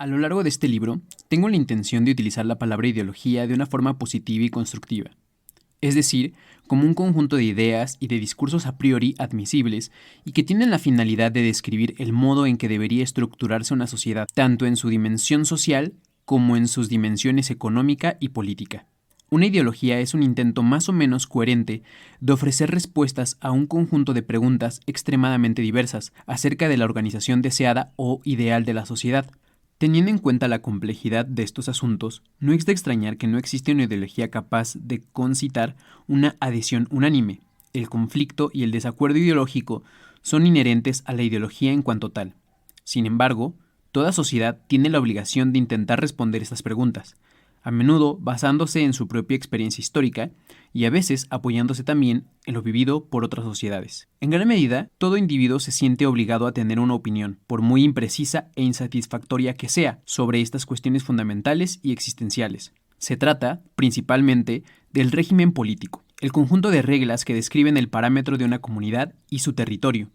A lo largo de este libro, tengo la intención de utilizar la palabra ideología de una forma positiva y constructiva, es decir, como un conjunto de ideas y de discursos a priori admisibles y que tienen la finalidad de describir el modo en que debería estructurarse una sociedad, tanto en su dimensión social como en sus dimensiones económica y política. Una ideología es un intento más o menos coherente de ofrecer respuestas a un conjunto de preguntas extremadamente diversas acerca de la organización deseada o ideal de la sociedad. Teniendo en cuenta la complejidad de estos asuntos, no es de extrañar que no existe una ideología capaz de concitar una adhesión unánime. El conflicto y el desacuerdo ideológico son inherentes a la ideología en cuanto tal. Sin embargo, toda sociedad tiene la obligación de intentar responder estas preguntas, a menudo basándose en su propia experiencia histórica y a veces apoyándose también en lo vivido por otras sociedades. En gran medida, todo individuo se siente obligado a tener una opinión, por muy imprecisa e insatisfactoria que sea, sobre estas cuestiones fundamentales y existenciales. Se trata, principalmente, del régimen político, el conjunto de reglas que describen el parámetro de una comunidad y su territorio,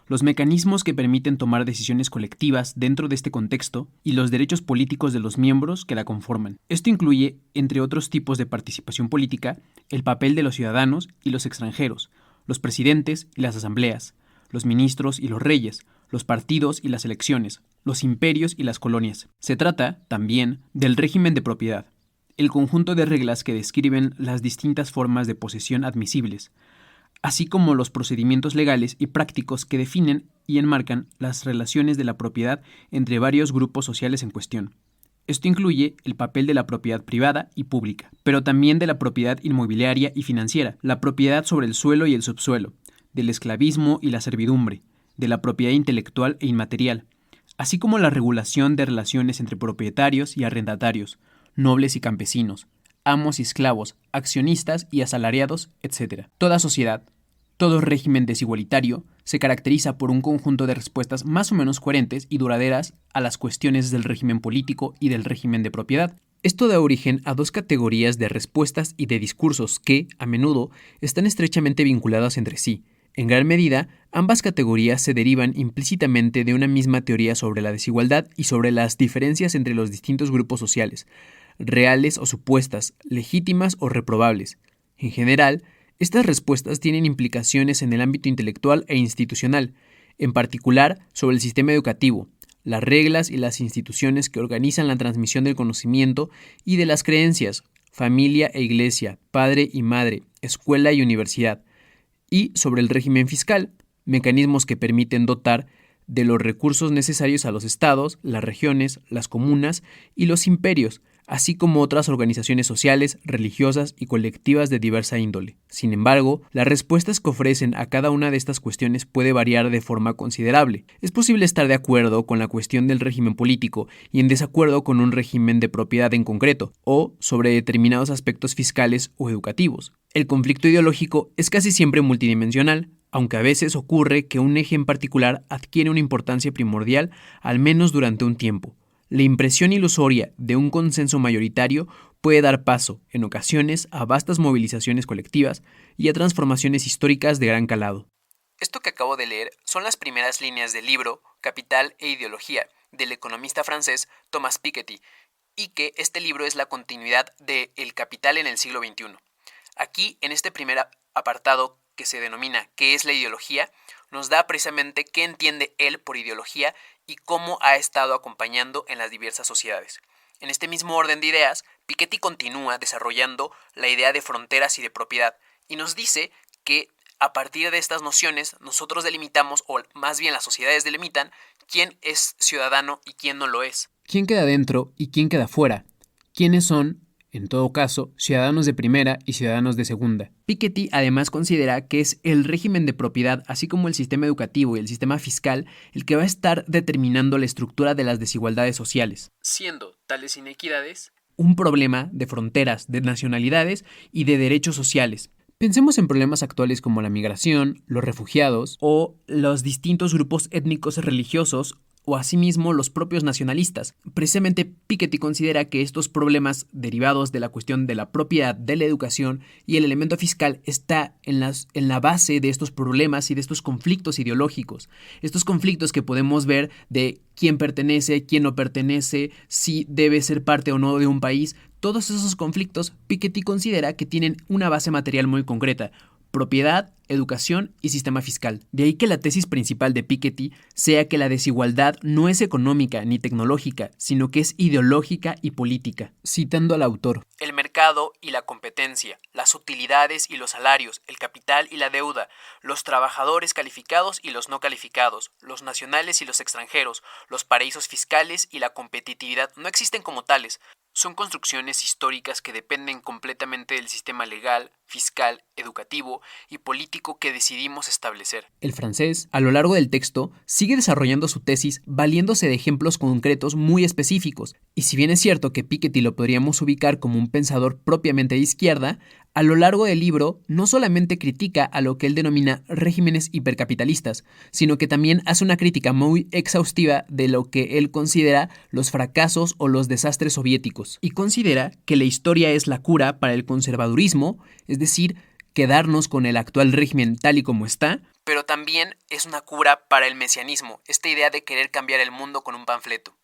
los mecanismos que permiten tomar decisiones colectivas dentro de este contexto y los derechos políticos de los miembros que la conforman. Esto incluye, entre otros tipos de participación política, el papel de los ciudadanos y los extranjeros, los presidentes y las asambleas, los ministros y los reyes, los partidos y las elecciones, los imperios y las colonias. Se trata, también, del régimen de propiedad, el conjunto de reglas que describen las distintas formas de posesión admisibles, así como los procedimientos legales y prácticos que definen y enmarcan las relaciones de la propiedad entre varios grupos sociales en cuestión. Esto incluye el papel de la propiedad privada y pública, pero también de la propiedad inmobiliaria y financiera, la propiedad sobre el suelo y el subsuelo, del esclavismo y la servidumbre, de la propiedad intelectual e inmaterial, así como la regulación de relaciones entre propietarios y arrendatarios, nobles y campesinos, amos y esclavos, accionistas y asalariados, etc. Toda sociedad, todo régimen desigualitario, se caracteriza por un conjunto de respuestas más o menos coherentes y duraderas a las cuestiones del régimen político y del régimen de propiedad. Esto da origen a dos categorías de respuestas y de discursos que, a menudo, están estrechamente vinculadas entre sí. En gran medida, ambas categorías se derivan implícitamente de una misma teoría sobre la desigualdad y sobre las diferencias entre los distintos grupos sociales, reales o supuestas, legítimas o reprobables. En general, estas respuestas tienen implicaciones en el ámbito intelectual e institucional, en particular sobre el sistema educativo, las reglas y las instituciones que organizan la transmisión del conocimiento y de las creencias, familia e iglesia, padre y madre, escuela y universidad, y sobre el régimen fiscal, mecanismos que permiten dotar de los recursos necesarios a los estados, las regiones, las comunas y los imperios, así como otras organizaciones sociales, religiosas y colectivas de diversa índole. Sin embargo, las respuestas que ofrecen a cada una de estas cuestiones puede variar de forma considerable. Es posible estar de acuerdo con la cuestión del régimen político y en desacuerdo con un régimen de propiedad en concreto, o sobre determinados aspectos fiscales o educativos. El conflicto ideológico es casi siempre multidimensional, aunque a veces ocurre que un eje en particular adquiere una importancia primordial, al menos durante un tiempo. La impresión ilusoria de un consenso mayoritario puede dar paso, en ocasiones, a vastas movilizaciones colectivas y a transformaciones históricas de gran calado. Esto que acabo de leer son las primeras líneas del libro Capital e Ideología, del economista francés Thomas Piketty, y que este libro es la continuidad de El Capital en el siglo XXI. Aquí, en este primer apartado que se denomina ¿Qué es la ideología?, nos da precisamente qué entiende él por ideología y cómo ha estado acompañando en las diversas sociedades. En este mismo orden de ideas, Piketty continúa desarrollando la idea de fronteras y de propiedad y nos dice que a partir de estas nociones nosotros delimitamos, o más bien las sociedades delimitan, quién es ciudadano y quién no lo es. ¿Quién queda dentro y quién queda fuera? ¿Quiénes son, en todo caso, ciudadanos de primera y ciudadanos de segunda? Piketty además considera que es el régimen de propiedad, así como el sistema educativo y el sistema fiscal, el que va a estar determinando la estructura de las desigualdades sociales, siendo tales inequidades un problema de fronteras, de nacionalidades y de derechos sociales. Pensemos en problemas actuales como la migración, los refugiados o los distintos grupos étnicos religiosos o asimismo los propios nacionalistas. Precisamente Piketty considera que estos problemas derivados de la cuestión de la propiedad de la educación y el elemento fiscal está en la base de estos problemas y de estos conflictos ideológicos. Estos conflictos que podemos ver de quién pertenece, quién no pertenece, si debe ser parte o no de un país. Todos esos conflictos Piketty considera que tienen una base material muy concreta: propiedad, educación y sistema fiscal. De ahí que la tesis principal de Piketty sea que la desigualdad no es económica ni tecnológica, sino que es ideológica y política. Citando al autor: el mercado y la competencia, las utilidades y los salarios, el capital y la deuda, los trabajadores calificados y los no calificados, los nacionales y los extranjeros, los paraísos fiscales y la competitividad no existen como tales. Son construcciones históricas que dependen completamente del sistema legal, fiscal, educativo y político que decidimos establecer. El francés, a lo largo del texto, sigue desarrollando su tesis valiéndose de ejemplos concretos muy específicos, y si bien es cierto que Piketty lo podríamos ubicar como un pensador propiamente de izquierda, a lo largo del libro no solamente critica a lo que él denomina regímenes hipercapitalistas, sino que también hace una crítica muy exhaustiva de lo que él considera los fracasos o los desastres soviéticos, y considera que la historia es la cura para el conservadurismo, es decir, quedarnos con el actual régimen tal y como está, pero también es una cura para el mesianismo, esta idea de querer cambiar el mundo con un panfleto.